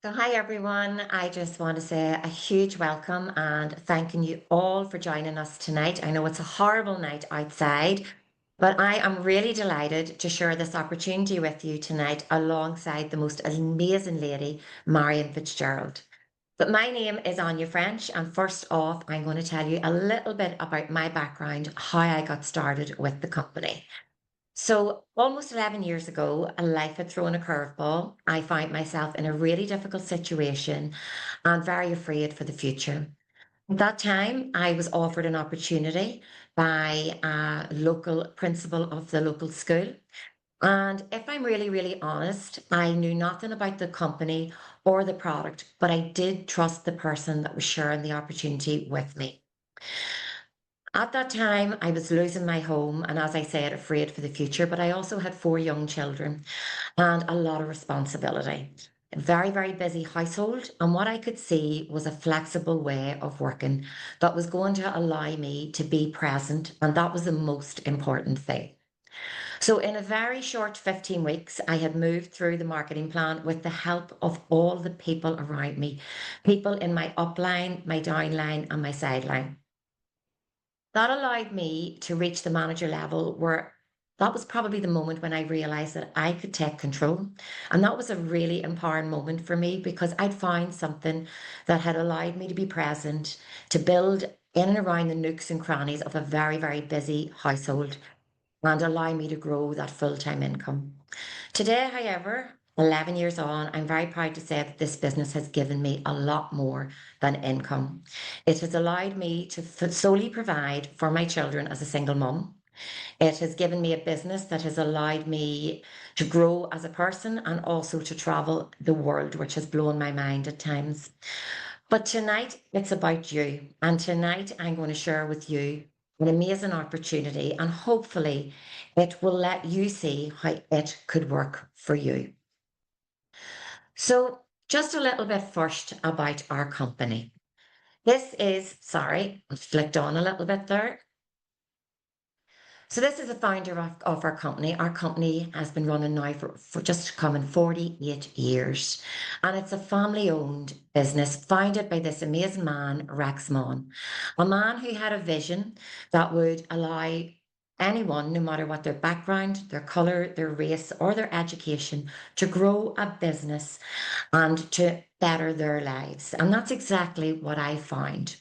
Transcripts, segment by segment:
So, hi everyone. I just want to say a huge welcome and thanking you all for joining us tonight. I know it's a horrible night outside, but I am really delighted to share this opportunity with you tonight alongside the most amazing lady, Marion Fitzgerald. But my name is Anya French, and first off, I'm going to tell you a little bit about my background, how I got started with the company. So, almost 11 years ago, life had thrown a curveball. I found myself in a really difficult situation and very afraid for the future. At that time, I was offered an opportunity by a local principal of the local school. And if I'm really, really honest, I knew nothing about the company or the product, but I did trust the person that was sharing the opportunity with me. At that time, I was losing my home, and as I said, afraid for the future, but I also had four young children and a lot of responsibility. A very, very busy household. And what I could see was a flexible way of working that was going to allow me to be present. And that was the most important thing. So, in a very short 15 weeks, I had moved through the marketing plan with the help of all the people around me, people in my upline, my downline, and my sideline. That allowed me to reach the manager level where that was probably the moment when I realized that I could take control. And that was a really empowering moment for me because I'd found something that had allowed me to be present, to build in and around the nooks and crannies of a very, very busy household and allow me to grow that full-time income. Today, however, 11 years on, I'm very proud to say that this business has given me a lot more than income. It has allowed me to solely provide for my children as a single mum. It has given me a business that has allowed me to grow as a person and also to travel the world, which has blown my mind at times. But tonight, it's about you. And tonight, I'm going to share with you an amazing opportunity, and hopefully, it will let you see how it could work for you. So, just a little bit first about our company. This is, sorry, I flicked on a little bit there. So this is the founder of our company. Our company has been running now for just coming 48 years. And it's a family-owned business founded by this amazing man, Rex Mon, a man who had a vision that would allow anyone, no matter what their background, their color, their race, or their education, to grow a business and to better their lives. And that's exactly what I found.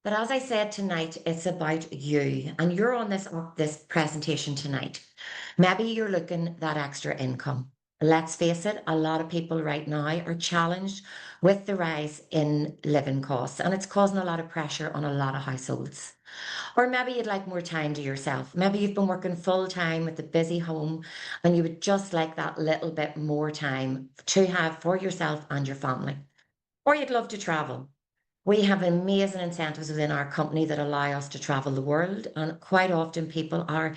But as I said tonight, it's about you, and you're on this presentation tonight. Maybe you're looking that extra income. Let's face it, a lot of people right now are challenged with the rise in living costs, and it's causing a lot of pressure on a lot of households. Or maybe you'd like more time to yourself. Maybe you've been working full time with a busy home, and you would just like that little bit more time to have for yourself and your family. Or you'd love to travel. We have amazing incentives within our company that allow us to travel the world. And quite often, people are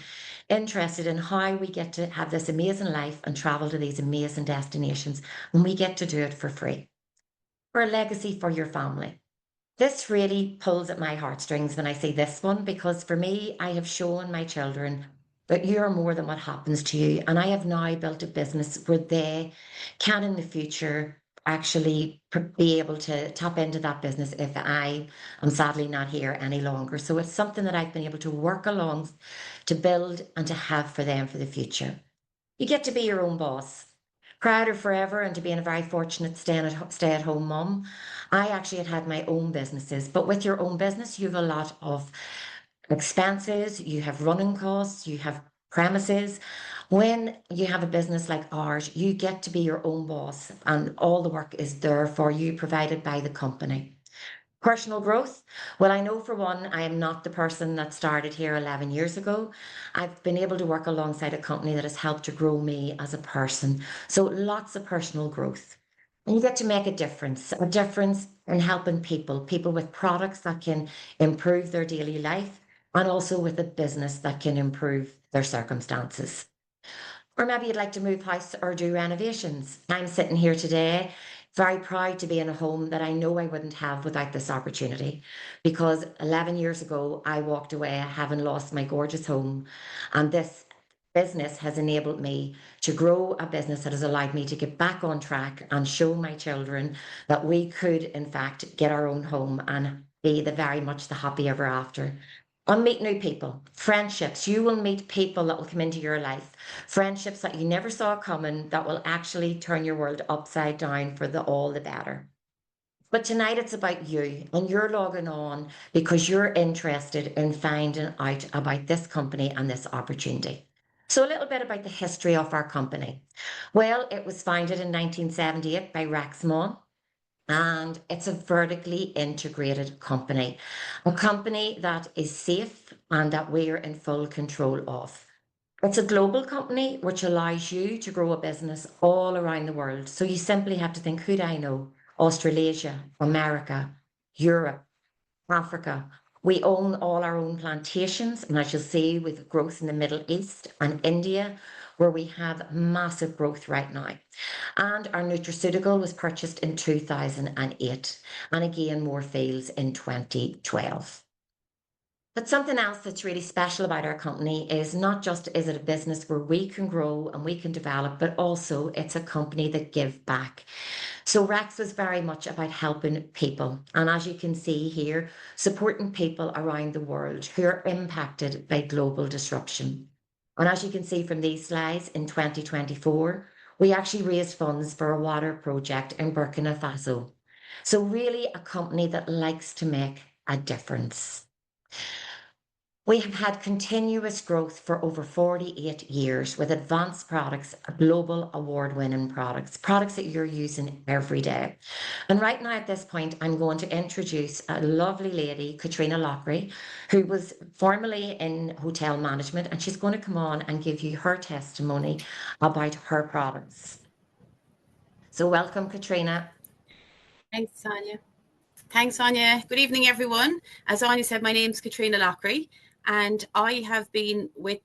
interested in how we get to have this amazing life and travel to these amazing destinations. And we get to do it for free. For a legacy for your family. This really pulls at my heartstrings when I see this one, because for me, I have shown my children that you are more than what happens to you. And I have now built a business where they can in the future actually be able to tap into that business if I am sadly not here any longer. So it's something that I've been able to work along to build and to have for them for the future. You get to be your own boss. Proud of forever and to being a very fortunate stay-at-home mum. I actually had my own businesses, but with your own business, you have a lot of expenses, you have running costs, you have premises. When you have a business like ours, you get to be your own boss, and all the work is there for you, provided by the company. Personal growth. Well, I know for one, I am not the person that started here 11 years ago. I've been able to work alongside a company that has helped to grow me as a person. So lots of personal growth. And you get to make a difference in helping people, people with products that can improve their daily life, and also with a business that can improve their circumstances. Or maybe you'd like to move house or do renovations. I'm sitting here today very proud to be in a home that I know I wouldn't have without this opportunity. Because 11 years ago, I walked away having lost my gorgeous home. And this business has enabled me to grow a business that has allowed me to get back on track and show my children that we could, in fact, get our own home and be the very much the happy ever after. And meet new people, friendships. You will meet people that will come into your life, friendships that you never saw coming that will actually turn your world upside down for all the better. But tonight it's about you, and you're logging on because you're interested in finding out about this company and this opportunity. So, a little bit about the history of our company. Well, it was founded in 1978 by Rex Maughan, and it's a vertically integrated company, a company that is safe and that we're in full control of. It's a global company which allows you to grow a business all around the world. So you simply have to think, who do I know? Australasia, America, Europe, Africa. We own all our own plantations. And as you'll see, with growth in the Middle East and India, where we have massive growth right now. And our nutraceutical was purchased in 2008. And again, more fields in 2012. But something else that's really special about our company is not just is it a business where we can grow and we can develop, but also it's a company that give back. So Rex was very much about helping people. And as you can see here, supporting people around the world who are impacted by global disruption. And as you can see from these slides, in 2024, we actually raised funds for a water project in Burkina Faso. So really a company that likes to make a difference. We have had continuous growth for over 48 years with advanced products, global award-winning products, products that you're using every day. And right now at this point, I'm going to introduce a lovely lady, Katrina Lockery, who was formerly in hotel management, and she's going to come on and give you her testimony about her products. So welcome, Katrina. Thanks, Sonia. Thanks, Sonia. Good evening, everyone. As Sonia said, my name's Katrina Lockery, and I have been with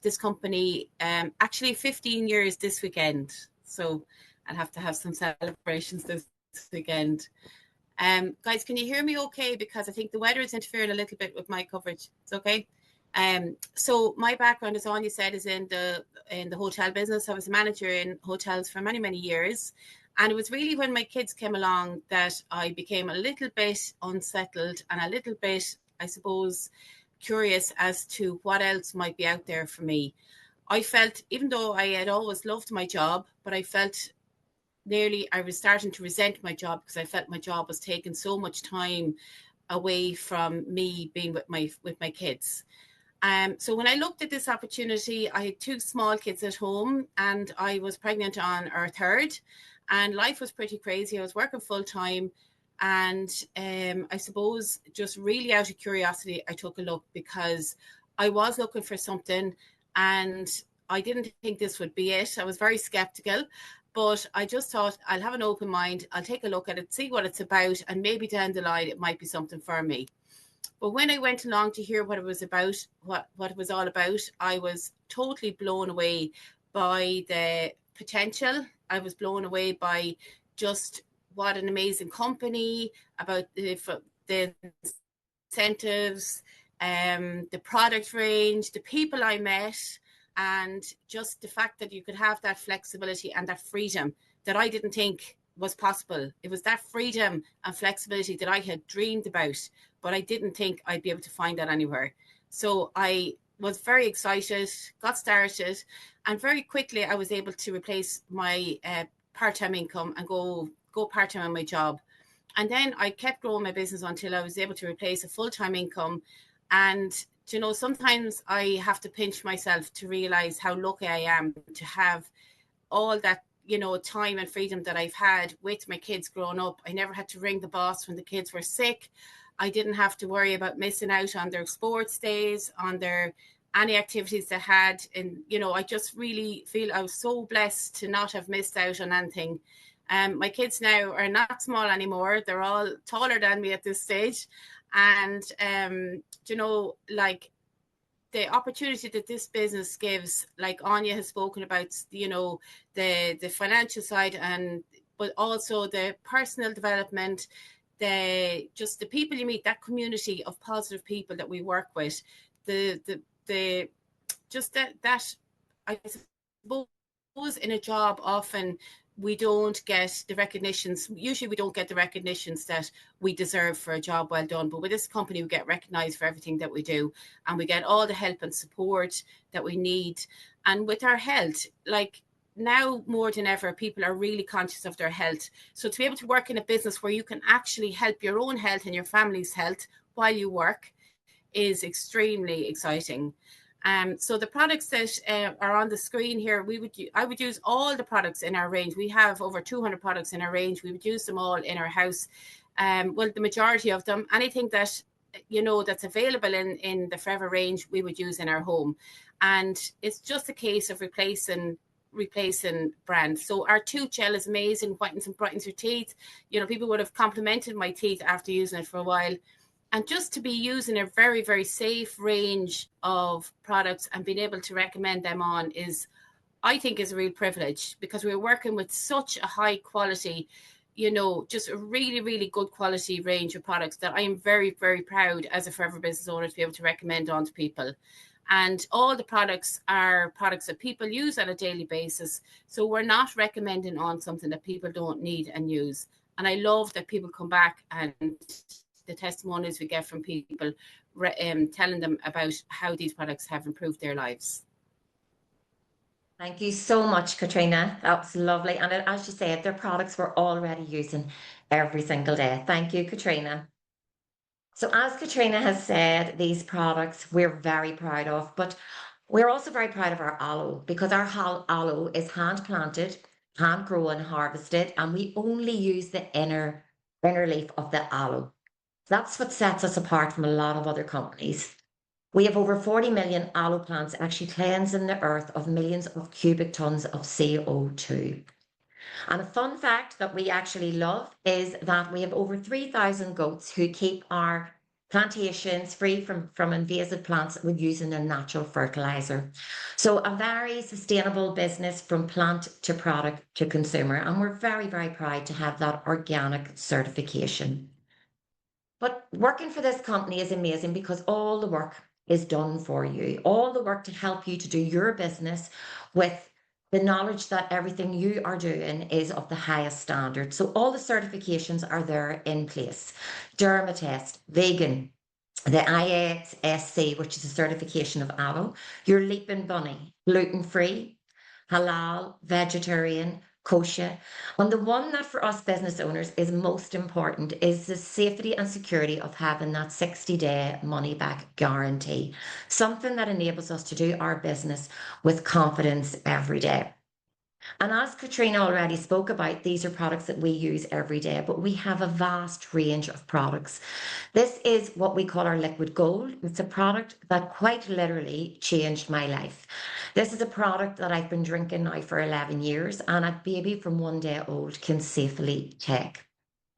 this company actually 15 years this weekend. So I'll have to have some celebrations this weekend. Guys, can you hear me okay? Because I think the weather is interfering a little bit with my coverage. It's okay. So my background, as Sonia said, is in the hotel business. I was a manager in hotels for many, many years. And it was really when my kids came along that I became a little bit unsettled and a little bit, I suppose, curious as to what else might be out there for me. I felt, even though I had always loved my job, but I felt I was starting to resent my job because I felt my job was taking so much time away from me being with my kids. So when I looked at this opportunity, I had 2 small kids at home and I was pregnant on our third. And life was pretty crazy. I was working full time. And I suppose just really out of curiosity, I took a look because I was looking for something and I didn't think this would be it. I was very skeptical, but I just thought I'll have an open mind. I'll take a look at it, see what it's about, and maybe down the line it might be something for me. But when I went along to hear what it was about, what it was all about, I was totally blown away by the potential. I was blown away by just what an amazing company, about the incentives, the product range, the people I met, and just the fact that you could have that flexibility and that freedom that I didn't think was possible. It was that freedom and flexibility that I had dreamed about, but I didn't think I'd be able to find that anywhere. So I was very excited, got started, and very quickly I was able to replace my part-time income and go part-time on my job. And then I kept growing my business until I was able to replace a full-time income. And, you know, sometimes I have to pinch myself to realize how lucky I am to have all that, you know, time and freedom that I've had with my kids growing up. I never had to ring the boss when the kids were sick. I didn't have to worry about missing out on their sports days, on any activities they had. And, you know, I just really feel I was so blessed to not have missed out on anything. My kids now are not small anymore. They're all taller than me at this stage. And, you know, like the opportunity that this business gives, like Anya has spoken about, you know, the financial side, but also the personal development, the people you meet, that community of positive people that we work with, that I suppose in a job, often we don't get the recognitions. Usually we don't get the recognitions that we deserve for a job well done. But with this company, we get recognized for everything that we do, and we get all the help and support that we need. And with our health, like now more than ever, people are really conscious of their health. So to be able to work in a business where you can actually help your own health and your family's health while you work is extremely exciting. So the products that are on the screen here, I would use all the products in our range. We have over 200 products in our range. We would use them all in our house. Well, the majority of them, anything that that's available in the Forever range, we would use in our home. And it's just a case of replacing brands. So our tooth gel is amazing, whitens and brightens your teeth. People would have complimented my teeth after using it for a while. And just to be using a very, very safe range of products and being able to recommend them on I think is a real privilege, because we're working with such a high quality, just a really, really good quality range of products that I am very, very proud as a Forever business owner to be able to recommend on to people. And all the products are products that people use on a daily basis. So we're not recommending on something that people don't need and use. And I love that people come back, and the testimonies we get from people telling them about how these products have improved their lives. Thank you so much, Katrina. That was lovely. And as you said, their products we're already using every single day. Thank you, Katrina. So as Katrina has said, these products we're very proud of, but we're also very proud of our aloe, because our aloe is hand planted, hand grown, harvested, and we only use the inner leaf of the aloe. That's what sets us apart from a lot of other companies. We have over 40 million aloe plants actually cleansing the earth of millions of cubic tons of CO2. And a fun fact that we actually love is that we have over 3,000 goats who keep our plantations free from invasive plants with using a natural fertilizer. So a very sustainable business from plant to product to consumer. And we're very, very proud to have that organic certification. But working for this company is amazing because all the work is done for you, all the work to help you to do your business with the knowledge that everything you are doing is of the highest standard. So all the certifications are there in place. Dermatest, vegan, the IASC, which is a certification of aloe, your Leaping Bunny, gluten-free, halal, vegetarian, kosher. And the one that for us business owners is most important is the safety and security of having that 60-day money back guarantee, something that enables us to do our business with confidence every day. And as Katrina already spoke about, these are products that we use every day, but we have a vast range of products. This is what we call our liquid gold. It's a product that quite literally changed my life. This is a product that I've been drinking now for 11 years, and a baby from 1 day old can safely take.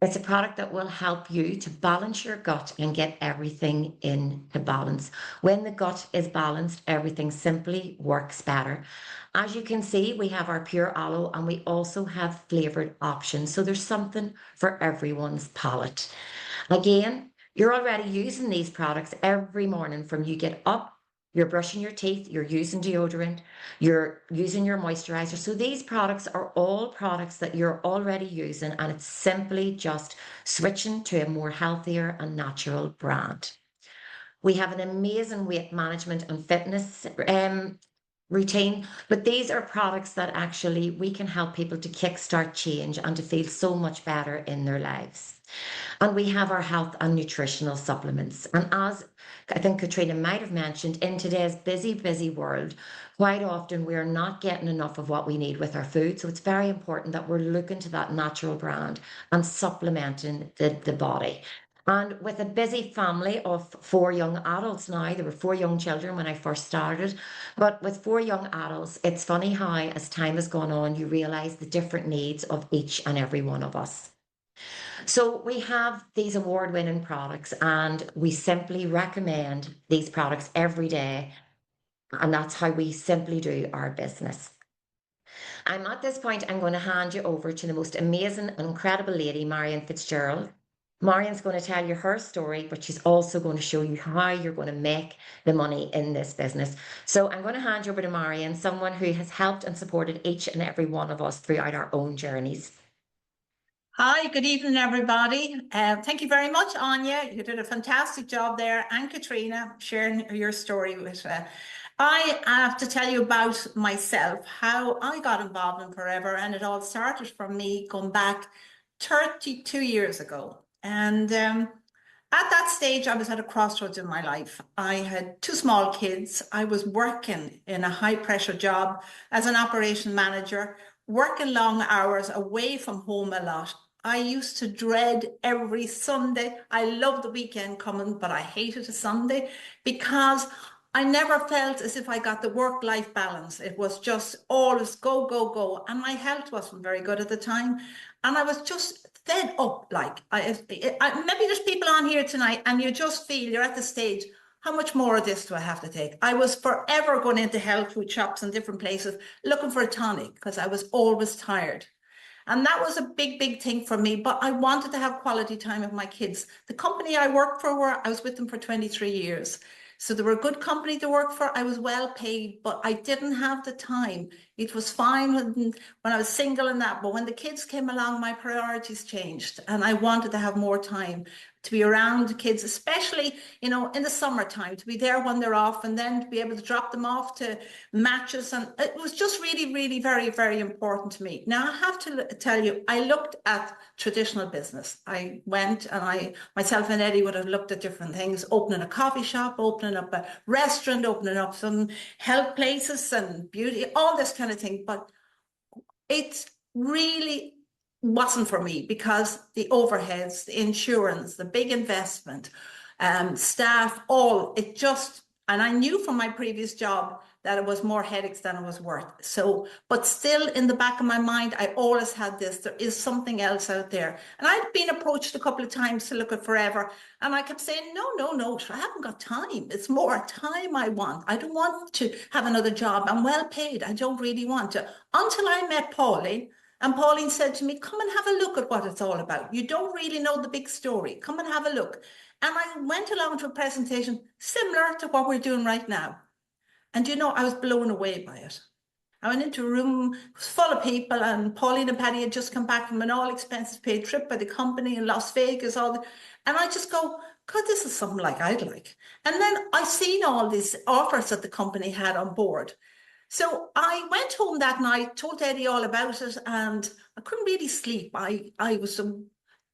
It's a product that will help you to balance your gut and get everything into balance. When the gut is balanced, everything simply works better. As you can see, we have our pure aloe, and we also have flavored options. So there's something for everyone's palate. Again, you're already using these products every morning from you get up. You're brushing your teeth, you're using deodorant, you're using your moisturizer. So these products are all products that you're already using, and it's simply just switching to a more healthier and natural brand. We have an amazing weight management and fitness routine, but these are products that actually we can help people to kickstart change and to feel so much better in their lives. And we have our health and nutritional supplements. And as I think Katrina might have mentioned, in today's busy, busy world, quite often we are not getting enough of what we need with our food. So it's very important that we're looking to that natural brand and supplementing the body. And with a busy family of 4 young adults now, there were 4 young children when I first started, but with 4 young adults, it's funny how as time has gone on, you realize the different needs of each and every one of us. So we have these award-winning products, and we simply recommend these products every day. And that's how we simply do our business. At this point, I'm going to hand you over to the most amazing and incredible lady, Marion Fitzgerald. Marian's going to tell you her story, but she's also going to show you how you're going to make the money in this business. So I'm going to hand you over to Marian, someone who has helped and supported each and every one of us throughout our own journeys. Hi, good evening, everybody. Thank you very much, Anya. You did a fantastic job there, and Katrina, sharing your story with. I have to tell you about myself, how I got involved in Forever, and it all started for me going back 32 years ago. And at that stage, I was at a crossroads in my life. I had two small kids. I was working in a high pressure job as an operation manager, working long hours away from home a lot. I used to dread every Sunday. I loved the weekend coming, but I hated a Sunday because I never felt as if I got the work-life balance. It was just always go, go, go. And my health wasn't very good at the time. And I was just fed up. Like, maybe there's people on here tonight and you just feel you're at the stage, how much more of this do I have to take? I was forever going into health food shops and different places looking for a tonic because I was always tired. And that was a big, big thing for me. But I wanted to have quality time with my kids. The company I worked for, I was with them for 23 years. So they were a good company to work for. I was well paid, but I didn't have the time. It was fine when I was single and that. But when the kids came along, my priorities changed. And I wanted to have more time to be around the kids, especially, you know, in the summertime, to be there when they're off and then to be able to drop them off to matches. And it was just really, really very, very important to me. Now, I have to tell you, I looked at traditional business. I went and myself and Eddie would have looked at different things, opening a coffee shop, opening up a restaurant, opening up some health places and beauty, all this kind of thing. But it really wasn't for me because the overheads, the insurance, the big investment, staff, and I knew from my previous job that it was more headaches than it was worth. So, but still in the back of my mind, I always had this, there is something else out there. And I'd been approached a couple of times to look at Forever. And I kept saying, no, I haven't got time. It's more time I want. I don't want to have another job. I'm well paid. I don't really want to. Until I met Pauline. And Pauline said to me, come and have a look at what it's all about. You don't really know the big story. Come and have a look. And I went along to a presentation similar to what we're doing right now. And you know, I was blown away by it. I went into a room, it was full of people, and Pauline and Paddy had just come back from an all expenses paid trip by the company in Las Vegas. And I just go, God, this is something like I'd like. And then I seen all these offers that the company had on board. So I went home that night, told Eddie all about it, and I couldn't really sleep. I was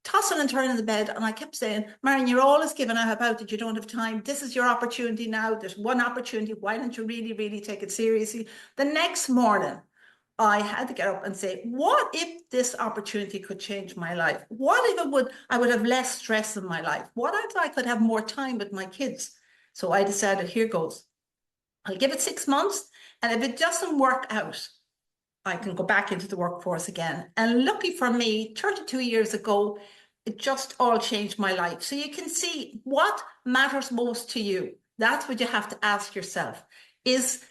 tossing and turning in the bed, and I kept saying, Marian, you're always giving out about it. You don't have time. This is your opportunity now. There's one opportunity. Why don't you really, really take it seriously? The next morning, I had to get up and say, what if this opportunity could change my life? What if I would have less stress in my life? What if I could have more time with my kids? So I decided, here goes. I'll give it 6 months. And if it doesn't work out, I can go back into the workforce again. And lucky for me, 32 years ago, it just all changed my life. So you can see what matters most to you. That's what you have to ask yourself. Is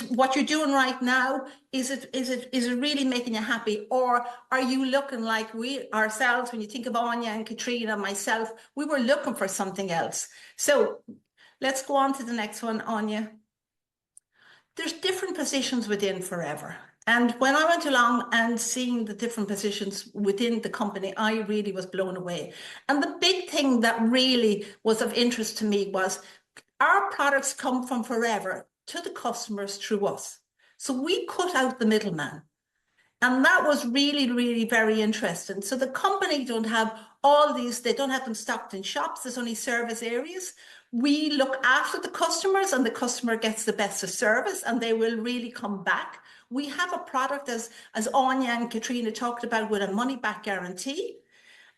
what you're doing right now, is it really making you happy? Or are you looking like we ourselves, when you think of Anya and Katrina and myself, we were looking for something else. So let's go on to the next one, Anya. There's different positions within Forever. And when I went along and seeing the different positions within the company, I really was blown away. And the big thing that really was of interest to me was our products come from Forever to the customers through us. So we cut out the middleman. And that was really, really very interesting. So the company don't have all these, they don't have them stocked in shops. There's only service areas. We look after the customers and the customer gets the best of service and they will really come back. We have a product, as Anya and Katrina talked about, with a money back guarantee.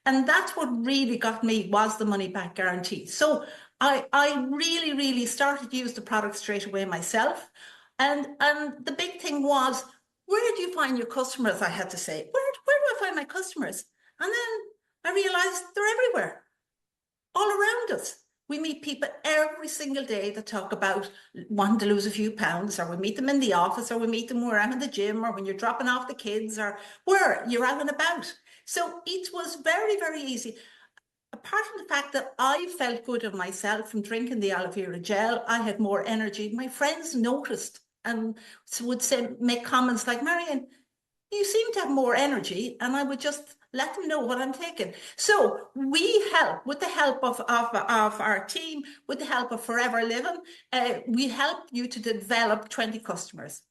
And that's what really got me, was the money back guarantee. So I really, really started to use the product straight away myself. And the big thing was, where do you find your customers? I had to say, where do I find my customers? And then I realized they're everywhere, all around us. We meet people every single day that talk about wanting to lose a few pounds, or we meet them in the office, or we meet them where I'm in the gym, or when you're dropping off the kids, or where you're out and about. So it was very, very easy. apart from the fact that I felt good of myself from drinking the aloe vera gel, I had more energy. My friends noticed and would say, make comments like, Marion, you seem to have more energy, and I would just let them know what I'm taking. So we help with the help of our team, with the help of Forever Living, we help you to develop 20 customers.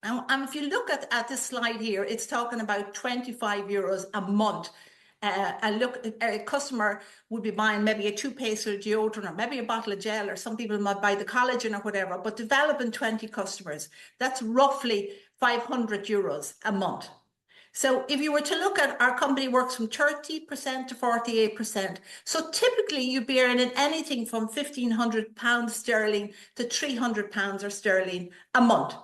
And if you look at this slide here, it's talking about 25 euros a month. A customer would be buying maybe a toothpaste or deodorant or maybe a bottle of gel, or some people might buy the collagen or whatever, but developing 20 customers, that's roughly 500 euros a month. So if you were to look at, our company works from 30% to 48%. So typically you'd be earning anything from £1,500 sterling to £300 or sterling a month.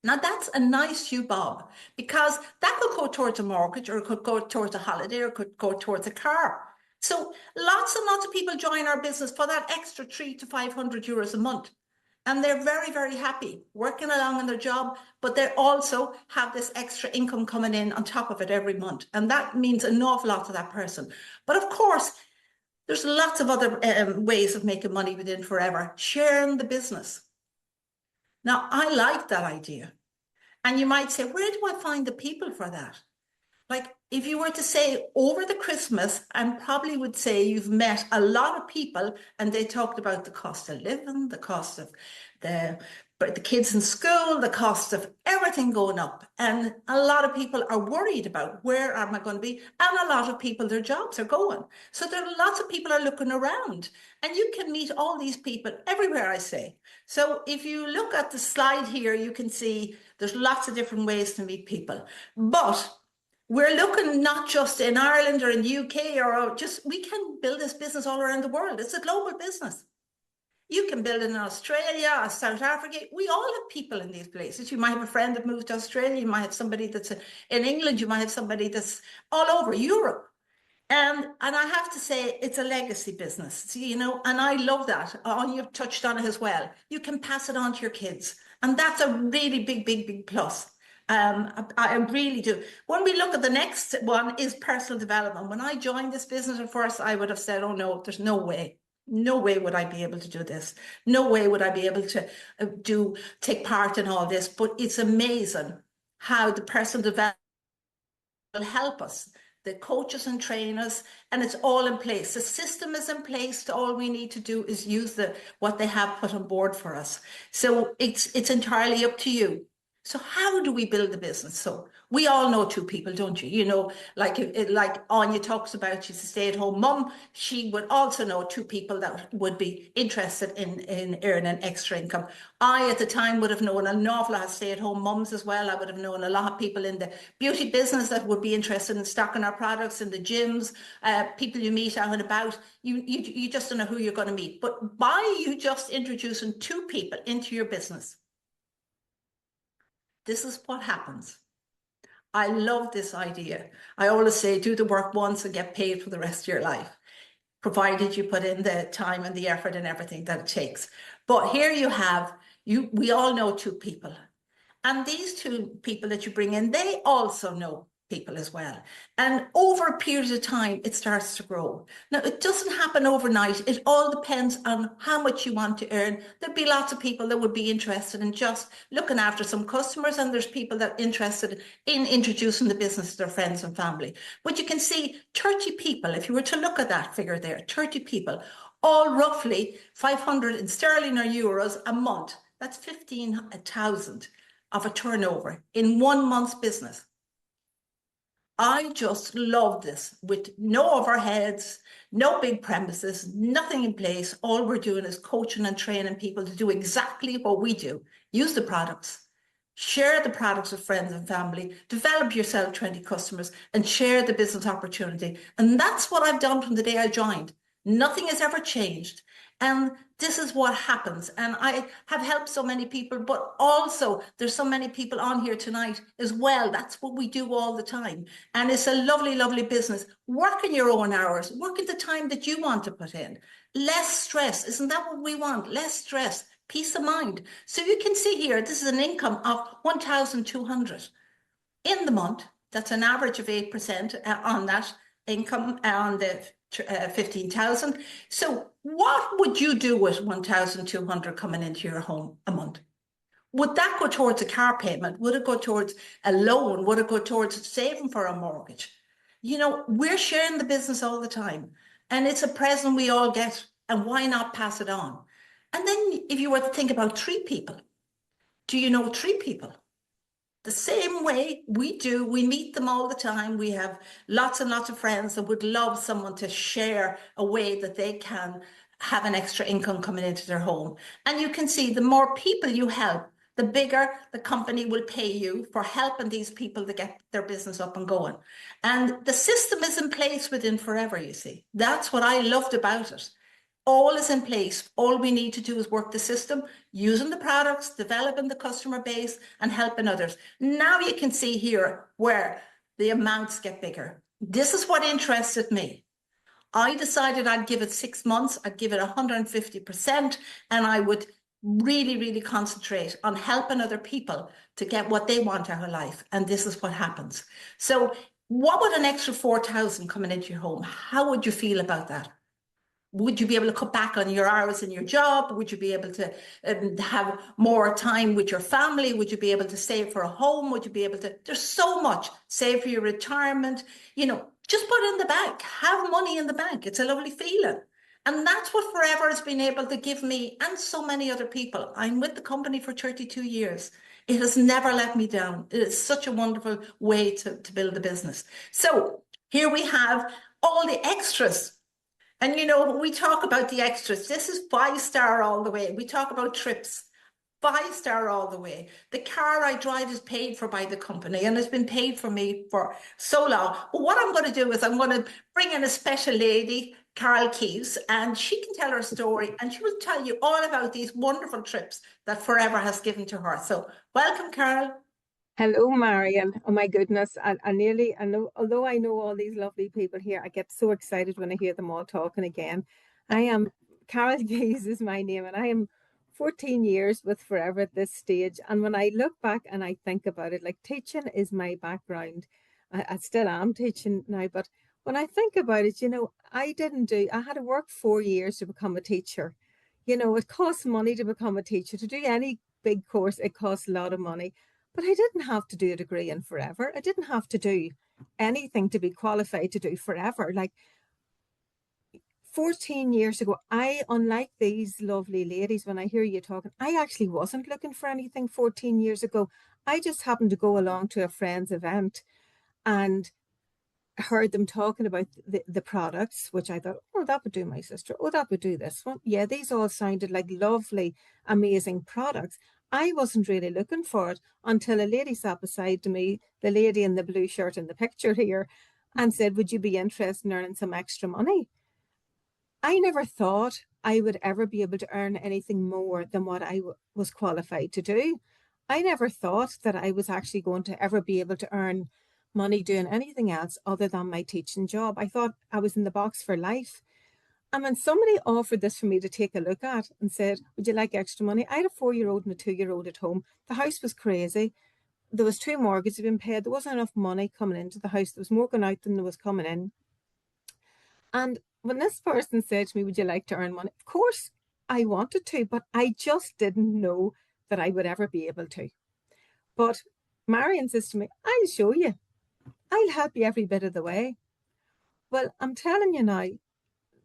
Now that's a nice few bob, because that could go towards a mortgage, or it could go towards a holiday, or it could go towards a car. So lots and lots of people join our business for that extra 300 to 500 euros a month. And they're very, very happy working along in their job, but they also have this extra income coming in on top of it every month. And that means an awful lot to that person. But of course, there's lots of other ways of making money within Forever, sharing the business. Now, I like that idea. And you might say, where do I find the people for that? Like, if you were to say over the Christmas, I probably would say you've met a lot of people, and they talked about the cost of living, the cost of the kids in school, the cost of everything going up. And a lot of people are worried about, where am I going to be? And a lot of people, their jobs are going. So there are lots of people are looking around, and you can meet all these people everywhere, I say. So if you look at the slide here, you can see there's lots of different ways to meet people. But we're looking not just in Ireland or in the UK, or just, we can build this business all around the world. It's a global business. You can build it in Australia or South Africa. We all have people in these places. You might have a friend that moved to Australia. You might have somebody that's in England. You might have somebody that's all over Europe. And I have to say, it's a legacy business, you know, and I love that. You've touched on it as well. You can pass it on to your kids. And that's a really big plus. I really do. When we look at the next one, is personal development. When I joined this business at first, I would have said, oh no, there's no way. No way would I be able to do this. No way would I be able to take part in all this. But it's amazing how the personal development will help us. The coaches and trainers, and it's all in place. The system is in place. All we need to do is use what they have put on board for us. So it's entirely up to you. So how do we build the business? So we all know two people, don't you? You know, like Anya talks about, she's a stay-at-home mum. She would also know two people that would be interested in earning extra income. I, at the time, would have known an awful lot of stay-at-home mums as well. I would have known a lot of people in the beauty business that would be interested in stocking our products in the gyms, people you meet out and about. You just don't know who you're going to meet. But by you just introducing two people into your business, this is what happens. I love this idea. I always say, do the work once and get paid for the rest of your life, provided you put in the time and the effort and everything that it takes. But here you have, we all know two people. And these two people that you bring in, they also know people as well. And over a period of time, it starts to grow. Now, it doesn't happen overnight. It all depends on how much you want to earn. There'd be lots of people that would be interested in just looking after some customers, and there's people that are interested in introducing the business to their friends and family. But you can see 30 people, if you were to look at that figure there, 30 people, all roughly 500 in sterling or euros a month. That's 15,000 of a turnover in 1 month's business. I just love this, with no overheads, no big premises, nothing in place. All we're doing is coaching and training people to do exactly what we do. Use the products, share the products with friends and family, develop yourself 20 customers, and share the business opportunity. And that's what I've done from the day I joined. Nothing has ever changed. And this is what happens. And I have helped so many people, but also there's so many people on here tonight as well. That's what we do all the time. And it's a lovely, lovely business. Work in your own hours, work at the time that you want to put in. Less stress. Isn't that what we want? Less stress, peace of mind. So you can see here, this is an income of 1,200 in the month. That's an average of 8% on that income, on the 15,000. So what would you do with 1,200 coming into your home a month? Would that go towards a car payment? Would it go towards a loan? Would it go towards saving for a mortgage? You know, we're sharing the business all the time, and it's a present we all get, and why not pass it on? And then if you were to think about 3 people, do you know 3 people? The same way we do, we meet them all the time. We have lots and lots of friends that would love someone to share a way that they can have an extra income coming into their home. And you can see the more people you help, the bigger the company will pay you for helping these people to get their business up and going. And the system is in place within Forever, you see. That's what I loved about it. All is in place. All we need to do is work the system, using the products, developing the customer base, and helping others. Now you can see here where the amounts get bigger. This is what interested me. I decided I'd give it 6 months, I'd give it 150%, and I would really, really concentrate on helping other people to get what they want out of life. And this is what happens. So what would an extra 4,000 coming into your home? How would you feel about that? Would you be able to cut back on your hours in your job? Would you be able to have more time with your family? Would you be able to save for a home? Would you be able to, there's so much, save for your retirement, you know, just put it in the bank, have money in the bank. It's a lovely feeling. And that's what Forever has been able to give me and so many other people. I'm with the company for 32 years. It has never let me down. It is such a wonderful way to build a business. So here we have all the extras. And, you know, when we talk about the extras, this is 5-star all the way. We talk about trips, 5-star all the way. The car I drive is paid for by the company and has been paid for me for so long. But what I'm going to do is I'm going to bring in a special lady, Carol Keeves, and she can tell her story and she will tell you all about these wonderful trips that Forever has given to her. So welcome, Carol. Hello, Marion. Oh my goodness. I know, although I know all these lovely people here, I get so excited when I hear them all talking again. I am, Carol Keys is my name, and I am 14 years with Forever at this stage. And when I look back and I think about it, like teaching is my background. I still am teaching now, but when I think about it, you know, I had to work 4 years to become a teacher. You know, it costs money to become a teacher. To do any big course, it costs a lot of money. But I didn't have to do a degree in Forever. I didn't have to do anything to be qualified to do Forever. Like 14 years ago, unlike these lovely ladies, when I hear you talking, I actually wasn't looking for anything 14 years ago. I just happened to go along to a friend's event and heard them talking about the products, which I thought, oh, that would do my sister. Oh, that would do this one. Yeah, these all sounded like lovely, amazing products. I wasn't really looking for it until a lady sat beside me, the lady in the blue shirt in the picture here, and said, would you be interested in earning some extra money? I never thought I would ever be able to earn anything more than what I was qualified to do. I never thought that I was actually going to ever be able to earn money doing anything else other than my teaching job. I thought I was in the box for life. And when somebody offered this for me to take a look at and said, would you like extra money? I had a 4-year-old and a 2-year-old at home. The house was crazy. There was 2 mortgages being paid. There wasn't enough money coming into the house. There was more going out than there was coming in. And when this person said to me, would you like to earn money? Of course I wanted to, but I just didn't know that I would ever be able to. But Marion says to me, I'll show you. I'll help you every bit of the way. Well, I'm telling you now,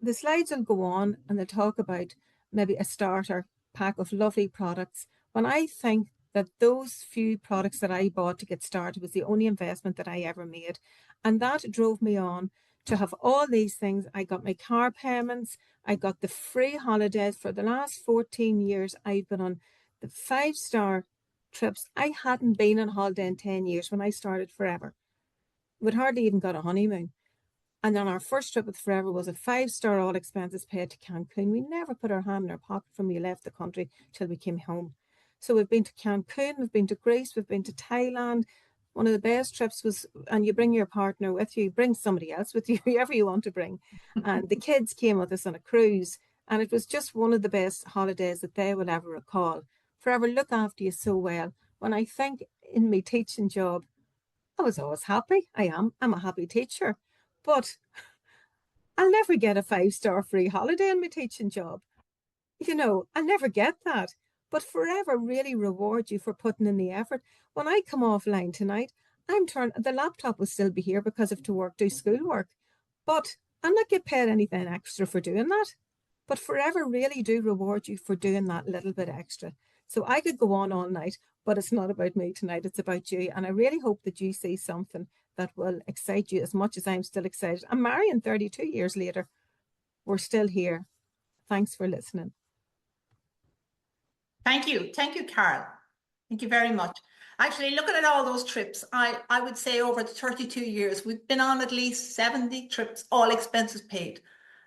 the slides will go on and they'll talk about maybe a starter pack of lovely products. When I think that those few products that I bought to get started was the only investment that I ever made. And that drove me on to have all these things. I got my car payments. I got the free holidays. For the last 14 years, I've been on the 5-star trips. I hadn't been on holiday in 10 years when I started Forever. We'd hardly even got a honeymoon. And then our first trip with Forever was a 5-star, all expenses paid to Cancun. We never put our hand in our pocket from we left the country till we came home. So we've been to Cancun, we've been to Greece, we've been to Thailand. One of the best trips was, and you bring your partner with you, bring somebody else with you, whoever you want to bring. And the kids came with us on a cruise. And it was just one of the best holidays that they will ever recall. Forever look after you so well. When I think in my teaching job, I was always happy. I'm a happy teacher. But I'll never get a 5-star free holiday in my teaching job. You know, I'll never get that. But Forever really reward you for putting in the effort. When I come offline tonight, the laptop will still be here because I have to do schoolwork. But I'll not get paid anything extra for doing that. But Forever really do reward you for doing that little bit extra. So I could go on all night, but it's not about me tonight. It's about you. And I really hope that you see something that will excite you as much as I'm still excited. And Marion, 32 years later, we're still here. Thanks for listening. Thank you. Thank you, Carol. Thank you very much. Actually, looking at all those trips, I would say over the 32 years, we've been on at least 70 trips, all expenses paid.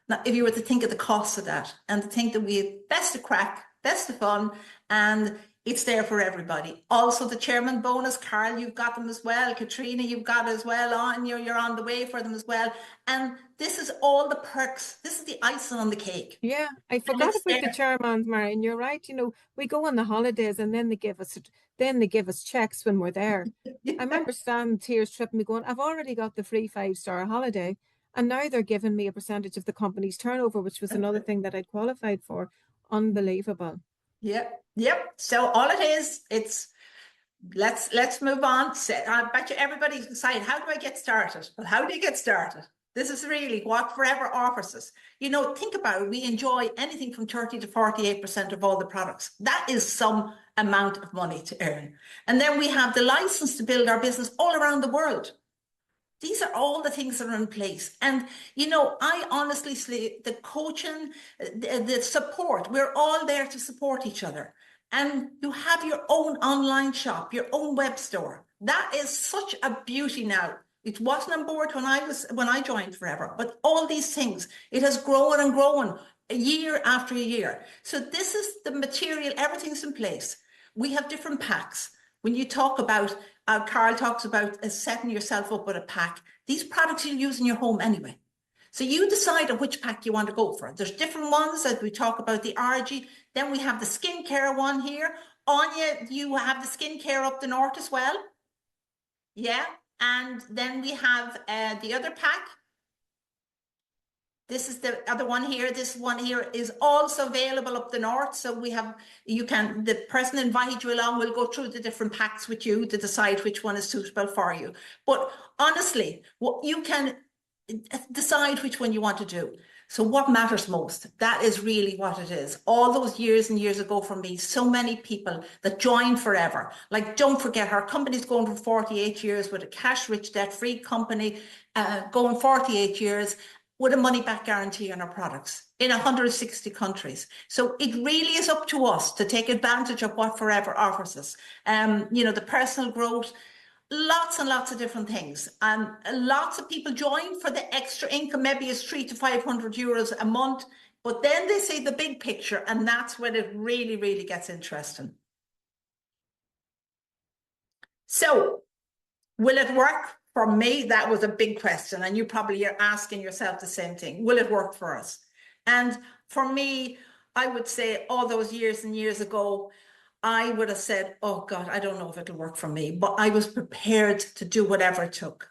Now, if you were to think of the cost of that and to think that we have best of crack, best of fun, and it's there for everybody. Also, the chairman bonus, Carl, you've got them as well. Katrina, you've got as well on. You're on the way for them as well. And this is all the perks. This is the icing on the cake. Yeah, I forgot about the chairman's, Marion. You're right. You know, we go on the holidays and then they give us checks when we're there. I remember Stan Tears tripping me going, I've already got the free 5-star holiday, and now they're giving me a percentage of the company's turnover, which was another thing that I'd qualified for. Unbelievable. Yep. So all it is, it's let's move on. I bet you everybody's excited. How do I get started? Well, how do you get started? This is really what Forever offers us. You know, think about it. We enjoy anything from 30 to 48% of all the products. That is some amount of money to earn. And then we have the license to build our business all around the world. These are all the things that are in place. And, you know, I honestly say the coaching, the support, we're all there to support each other. And you have your own online shop, your own web store. That is such a beauty now. It wasn't on board when I joined Forever, but all these things, it has grown and grown year after year. So this is the material, everything's in place. We have different packs. When you talk about, Carl talks about setting yourself up with a pack, these products you'll use in your home anyway. So you decide on which pack you want to go for. There's different ones as we talk about the RG. Then we have the skincare one here. Anya, you have the skincare up the north as well. Yeah. And then we have the other pack. This is the other one here. This one here is also available up the north. So the person invited you along will go through the different packs with you to decide which one is suitable for you. But honestly, you can decide which one you want to do. So what matters most? That is really what it is. All those years and years ago for me, so many people that joined Forever. Like, don't forget, our company's going for 48 years with a cash-rich, debt-free company, going 48 years with a money-back guarantee on our products in 160 countries. So it really is up to us to take advantage of what Forever offers us. You know, the personal growth, lots and lots of different things. And lots of people join for the extra income, maybe it's 300 to 500 euros a month, but then they see the big picture, and that's when it really, really gets interesting. So will it work? For me, that was a big question, and you probably are asking yourself the same thing. Will it work for us? And for me, I would say all those years and years ago, I would have said, oh God, I don't know if it'll work for me, but I was prepared to do whatever it took.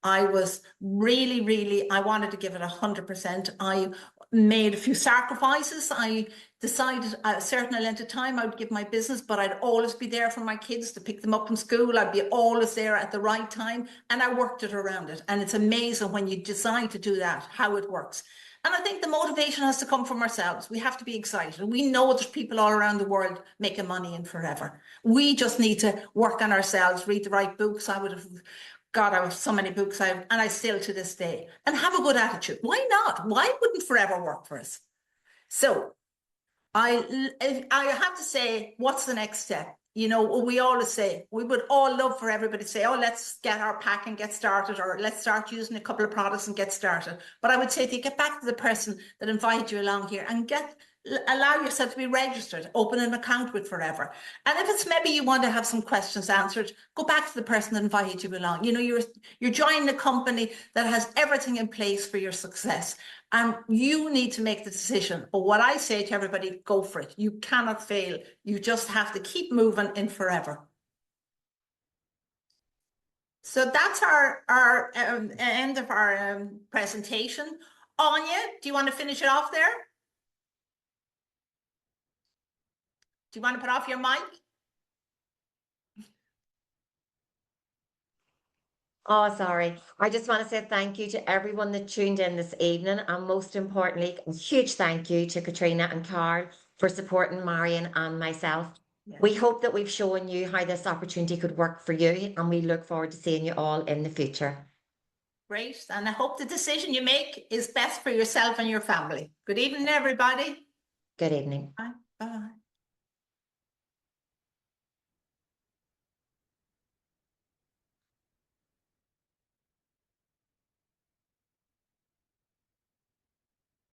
I was really, I wanted to give it 100%. I made a few sacrifices. I decided at a certain length of time I would give my business, but I'd always be there for my kids to pick them up from school. I'd be always there at the right time, and I worked it around it. And it's amazing when you decide to do that, how it works. And I think the motivation has to come from ourselves. We have to be excited. We know there's people all around the world making money in Forever. We just need to work on ourselves, read the right books. I have so many books, and I still to this day, and have a good attitude. Why not? Why wouldn't Forever work for us? So I have to say, what's the next step? You know, we always say, we would all love for everybody to say, oh, let's get our pack and get started, or let's start using a couple of products and get started. But I would say to get back to the person that invited you along here and allow yourself to be registered, open an account with Forever. And if it's maybe you want to have some questions answered, go back to the person that invited you along. You know, you're joining a company that has everything in place for your success, and you need to make the decision. But what I say to everybody, go for it. You cannot fail. You just have to keep moving in Forever. So that's our end of our presentation. Anya, do you want to finish it off there? Do you want to put off your mic? Oh, sorry. I just want to say thank you to everyone that tuned in this evening. And most importantly, a huge thank you to Katrina and Carl for supporting Marion and myself. Yes. We hope that we've shown you how this opportunity could work for you, and we look forward to seeing you all in the future. Great. And I hope the decision you make is best for yourself and your family. Good evening, everybody. Good evening. Bye. Bye.